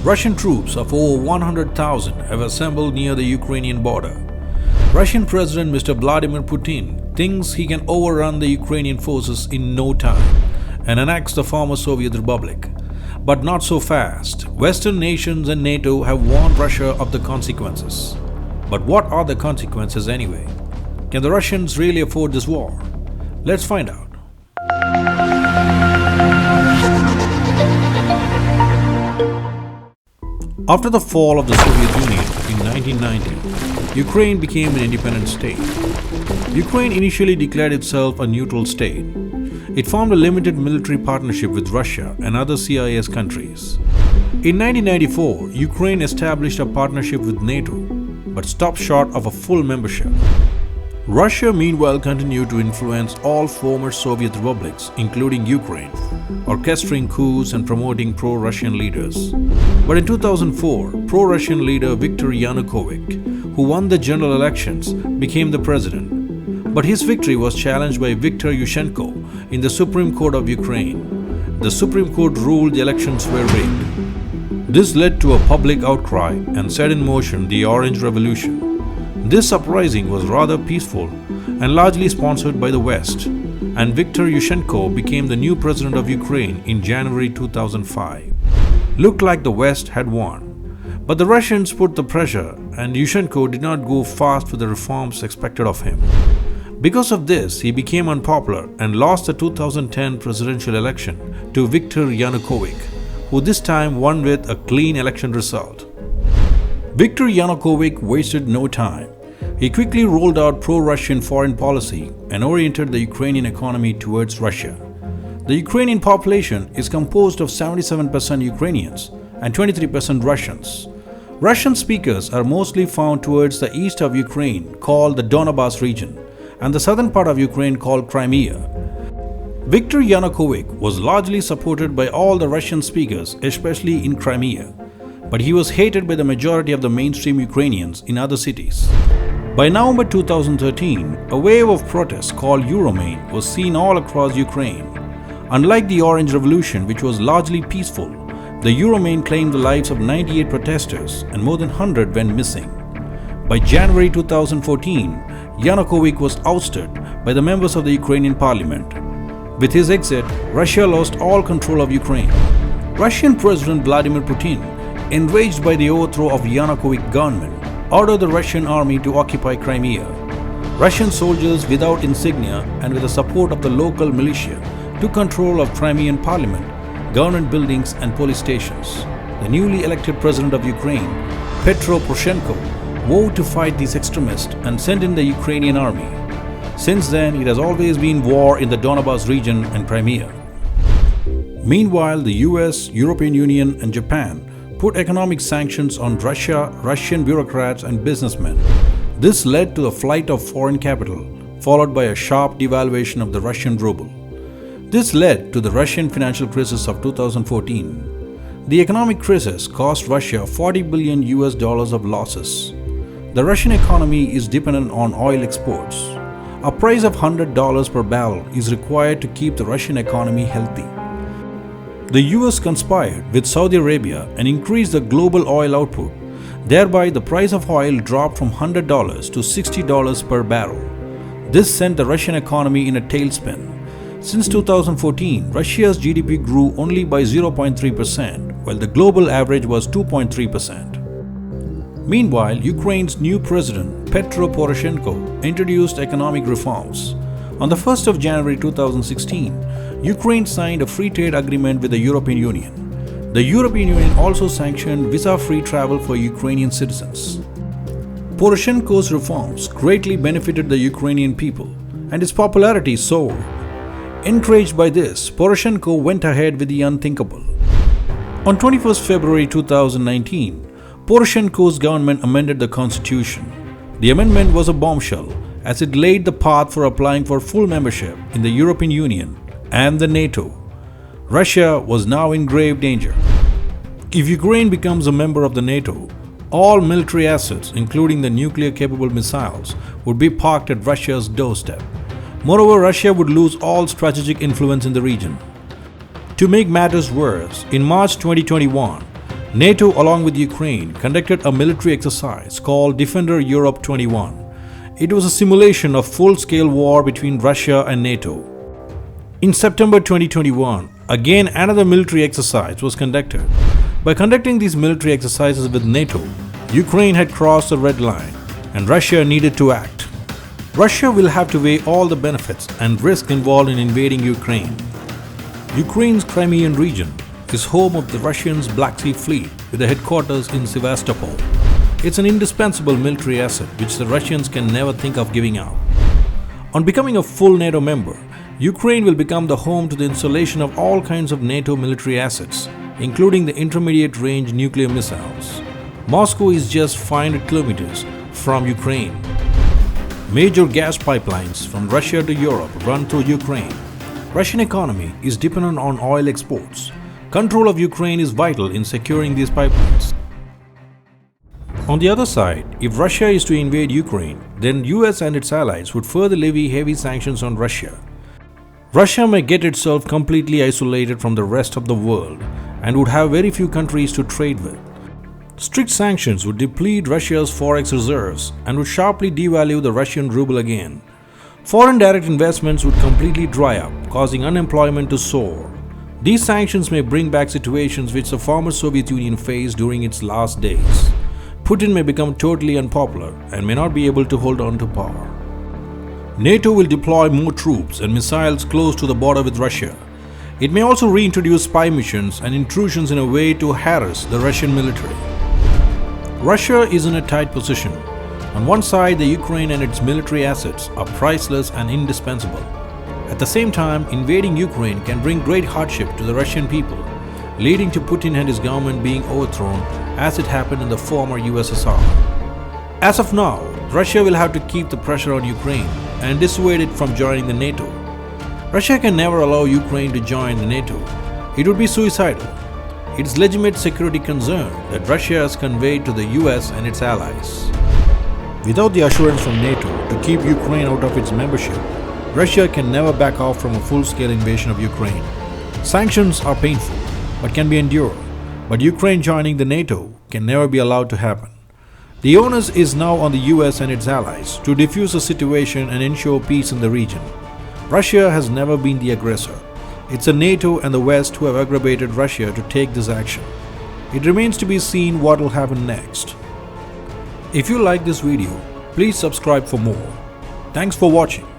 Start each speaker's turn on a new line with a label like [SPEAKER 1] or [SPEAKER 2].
[SPEAKER 1] Russian troops of over 100,000 have assembled near the Ukrainian border. Russian President Mr. Vladimir Putin thinks he can overrun the Ukrainian forces in no time and annex the former Soviet Republic. But not so fast. Western nations and NATO have warned Russia of the consequences. But what are the consequences anyway? Can the Russians really afford this war? Let's find out. After the fall of the Soviet Union in 1990, Ukraine became an independent state. Ukraine initially declared itself a neutral state. It formed a limited military partnership with Russia and other CIS countries. In 1994, Ukraine established a partnership with NATO, but stopped short of a full membership. Russia meanwhile continued to influence all former Soviet republics, including Ukraine, orchestrating coups and promoting pro-Russian leaders. But in 2004, pro-Russian leader Viktor Yanukovych, who won the general elections, became the president. But his victory was challenged by Viktor Yushchenko in the Supreme Court of Ukraine. The Supreme Court ruled the elections were rigged. This led to a public outcry and set in motion the Orange Revolution. This uprising was rather peaceful and largely sponsored by the West, and Viktor Yushchenko became the new president of Ukraine in January 2005. Looked like the West had won, but the Russians put the pressure and Yushchenko did not go fast with the reforms expected of him. Because of this, he became unpopular and lost the 2010 presidential election to Viktor Yanukovych, who this time won with a clean election result. Viktor Yanukovych wasted no time. He quickly rolled out pro-Russian foreign policy and oriented the Ukrainian economy towards Russia. The Ukrainian population is composed of 77% Ukrainians and 23% Russians. Russian speakers are mostly found towards the east of Ukraine, called the Donbas region, and the southern part of Ukraine called Crimea. Viktor Yanukovych was largely supported by all the Russian speakers, especially in Crimea, but he was hated by the majority of the mainstream Ukrainians in other cities. By November 2013, a wave of protests called Euromaidan was seen all across Ukraine. Unlike the Orange Revolution, which was largely peaceful, the Euromaidan claimed the lives of 98 protesters and more than 100 went missing. By January 2014, Yanukovych was ousted by the members of the Ukrainian parliament. With his exit, Russia lost all control of Ukraine. Russian President Vladimir Putin, enraged by the overthrow of Yanukovych government, ordered the Russian army to occupy Crimea. Russian soldiers without insignia and with the support of the local militia took control of Crimean parliament, government buildings and police stations. The newly elected president of Ukraine, Petro Poroshenko, vowed to fight these extremists and sent in the Ukrainian army. Since then, it has always been war in the Donbas region and Crimea. Meanwhile, the US, European Union and Japan put economic sanctions on Russia, Russian bureaucrats and businessmen. This led to the flight of foreign capital, followed by a sharp devaluation of the Russian ruble. This led to the Russian financial crisis of 2014. The economic crisis cost Russia $40 billion of losses. The Russian economy is dependent on oil exports. A price of $100 per barrel is required to keep the Russian economy healthy. The US conspired with Saudi Arabia and increased the global oil output. Thereby, the price of oil dropped from $100 to $60 per barrel. This sent the Russian economy in a tailspin. Since 2014, Russia's GDP grew only by 0.3%, while the global average was 2.3%. Meanwhile, Ukraine's new president, Petro Poroshenko, introduced economic reforms. On the 1st of January 2016, Ukraine signed a free trade agreement with the European Union. The European Union also sanctioned visa-free travel for Ukrainian citizens. Poroshenko's reforms greatly benefited the Ukrainian people, and his popularity soared. Encouraged by this, Poroshenko went ahead with the unthinkable. On 21st February 2019, Poroshenko's government amended the constitution. The amendment was a bombshell, as it laid the path for applying for full membership in the European Union and the NATO. Russia was now in grave danger. If Ukraine becomes a member of the NATO, all military assets, including the nuclear-capable missiles, would be parked at Russia's doorstep. Moreover, Russia would lose all strategic influence in the region. To make matters worse, in March 2021, NATO, along with Ukraine, conducted a military exercise called Defender Europe 21. It was a simulation of full-scale war between Russia and NATO. In September 2021, again another military exercise was conducted. By conducting these military exercises with NATO, Ukraine had crossed the red line and Russia needed to act. Russia will have to weigh all the benefits and risk involved in invading Ukraine. Ukraine's Crimean region is home of the Russians' Black Sea Fleet with a headquarters in Sevastopol. It's an indispensable military asset which the Russians can never think of giving up. On becoming a full NATO member, Ukraine will become the home to the installation of all kinds of NATO military assets, including the intermediate-range nuclear missiles. Moscow is just 500 kilometers from Ukraine. Major gas pipelines from Russia to Europe run through Ukraine. Russian economy is dependent on oil exports. Control of Ukraine is vital in securing these pipelines. On the other side, if Russia is to invade Ukraine, then US and its allies would further levy heavy sanctions on Russia. Russia may get itself completely isolated from the rest of the world and would have very few countries to trade with. Strict sanctions would deplete Russia's forex reserves and would sharply devalue the Russian ruble again. Foreign direct investments would completely dry up, causing unemployment to soar. These sanctions may bring back situations which the former Soviet Union faced during its last days. Putin may become totally unpopular and may not be able to hold on to power. NATO will deploy more troops and missiles close to the border with Russia. It may also reintroduce spy missions and intrusions in a way to harass the Russian military. Russia is in a tight position. On one side, the Ukraine and its military assets are priceless and indispensable. At the same time, invading Ukraine can bring great hardship to the Russian people, leading to Putin and his government being overthrown as it happened in the former USSR. As of now, Russia will have to keep the pressure on Ukraine and dissuade it from joining the NATO. Russia can never allow Ukraine to join the NATO. It would be suicidal. It is legitimate security concern that Russia has conveyed to the US and its allies. Without the assurance from NATO to keep Ukraine out of its membership, Russia can never back off from a full-scale invasion of Ukraine. Sanctions are painful, but can be endured. But Ukraine joining the NATO can never be allowed to happen. The onus is now on the US and its allies to defuse the situation and ensure peace in the region. Russia has never been the aggressor. It's the NATO and the West who have aggravated Russia to take this action. It remains to be seen what will happen next. If you like this video, please subscribe for more. Thanks for watching.